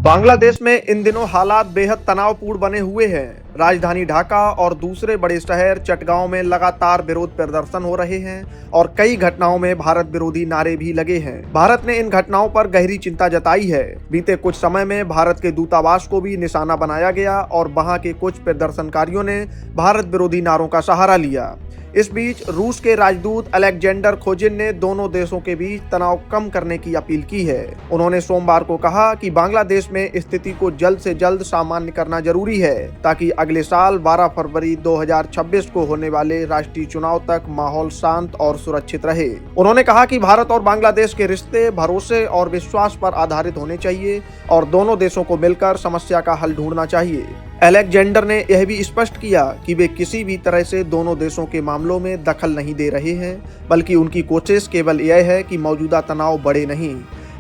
बांग्लादेश में इन दिनों हालात बेहद तनावपूर्ण बने हुए हैं। राजधानी ढाका और दूसरे बड़े शहर चटगांव में लगातार विरोध प्रदर्शन हो रहे हैं और कई घटनाओं में भारत विरोधी नारे भी लगे हैं। भारत ने इन घटनाओं पर गहरी चिंता जताई है। बीते कुछ समय में भारत के दूतावास को भी निशाना बनाया गया और वहां के कुछ प्रदर्शनकारियों ने भारत विरोधी नारों का सहारा लिया। इस बीच रूस के राजदूत अलेक्जेंडर खोजिन ने दोनों देशों के बीच तनाव कम करने की अपील की है। उन्होंने सोमवार को कहा कि बांग्लादेश में स्थिति को जल्द से जल्द सामान्य करना जरूरी है ताकि अगले साल 12 फरवरी 2026 को होने वाले राष्ट्रीय चुनाव तक माहौल शांत और सुरक्षित रहे। उन्होंने कहा कि भारत और बांग्लादेश के रिश्ते भरोसे और विश्वास पर आधारित होने चाहिए और दोनों देशों को मिलकर समस्या का हल ढूंढना चाहिए। अलेक्जेंडर ने यह भी स्पष्ट किया कि वे किसी भी तरह से दोनों देशों के मामलों में दखल नहीं दे रहे हैं, बल्कि उनकी कोशिश केवल यह है कि मौजूदा तनाव बढ़े नहीं।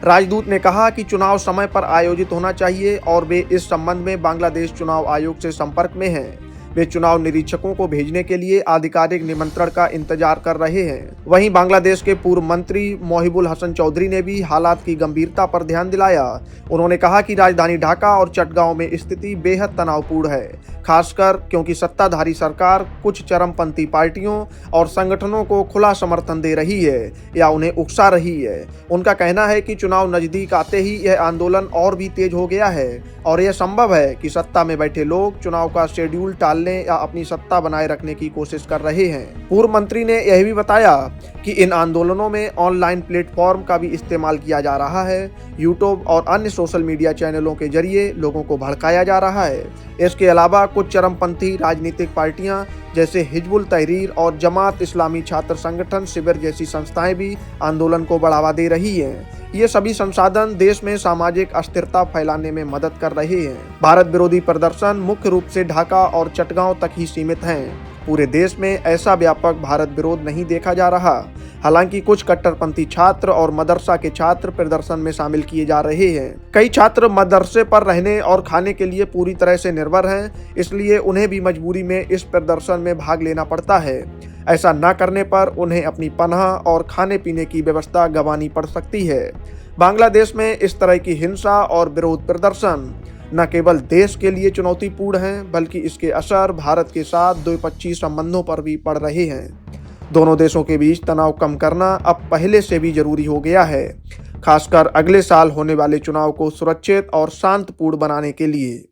राजदूत ने कहा कि चुनाव समय पर आयोजित होना चाहिए और वे इस संबंध में बांग्लादेश चुनाव आयोग से संपर्क में हैं। वे चुनाव निरीक्षकों को भेजने के लिए आधिकारिक निमंत्रण का इंतजार कर रहे हैं। वहीं बांग्लादेश के पूर्व मंत्री मोहिबुल हसन चौधरी ने भी हालात की गंभीरता पर ध्यान दिलाया। उन्होंने कहा कि राजधानी ढाका और चटगांव में स्थिति बेहद तनावपूर्ण है, खासकर क्योंकि सत्ताधारी सरकार कुछ चरमपंथी पार्टियों और संगठनों को खुला समर्थन दे रही है या उन्हें उकसा रही है। उनका कहना है कि चुनाव नजदीक आते ही यह आंदोलन और भी तेज हो गया है और यह संभव है कि सत्ता में बैठे लोग चुनाव का शेड्यूल टालने या अपनी सत्ता बनाए रखने की कोशिश कर रहे हैं। पूर्व मंत्री ने यह भी बताया कि इन आंदोलनों में ऑनलाइन प्लेटफॉर्म का भी इस्तेमाल किया जा रहा है। यूट्यूब और अन्य सोशल मीडिया चैनलों के जरिए लोगों को भड़काया जा रहा है। इसके अलावा कुछ चरमपंथी राजनीतिक पार्टियां जैसे हिजबुल तहरीर और जमात इस्लामी छात्र संगठन शिविर जैसी संस्थाएं भी आंदोलन को बढ़ावा दे रही हैं। ये सभी संसाधन देश में सामाजिक अस्थिरता फैलाने में मदद कर रहे हैं। भारत विरोधी प्रदर्शन मुख्य रूप से ढाका और चटगांव तक ही सीमित हैं। पूरे देश में ऐसा व्यापक भारत विरोध नहीं देखा जा रहा। हालांकि कुछ कट्टरपंथी छात्र और मदरसा के छात्र प्रदर्शन में शामिल किए जा रहे हैं। कई छात्र मदरसे पर रहने और खाने के लिए पूरी तरह से निर्भर हैं, इसलिए उन्हें भी मजबूरी में इस प्रदर्शन में भाग लेना पड़ता है। ऐसा न करने पर उन्हें अपनी पनाह और खाने पीने की व्यवस्था गंवानी पड़ सकती है। बांग्लादेश में इस तरह की हिंसा और विरोध प्रदर्शन न केवल देश के लिए चुनौतीपूर्ण हैं, बल्कि इसके असर भारत के साथ द्विपक्षीय संबंधों पर भी पड़ रहे हैं। दोनों देशों के बीच तनाव कम करना अब पहले से भी जरूरी हो गया है, खासकर अगले साल होने वाले चुनाव को सुरक्षित और शांतिपूर्ण बनाने के लिए।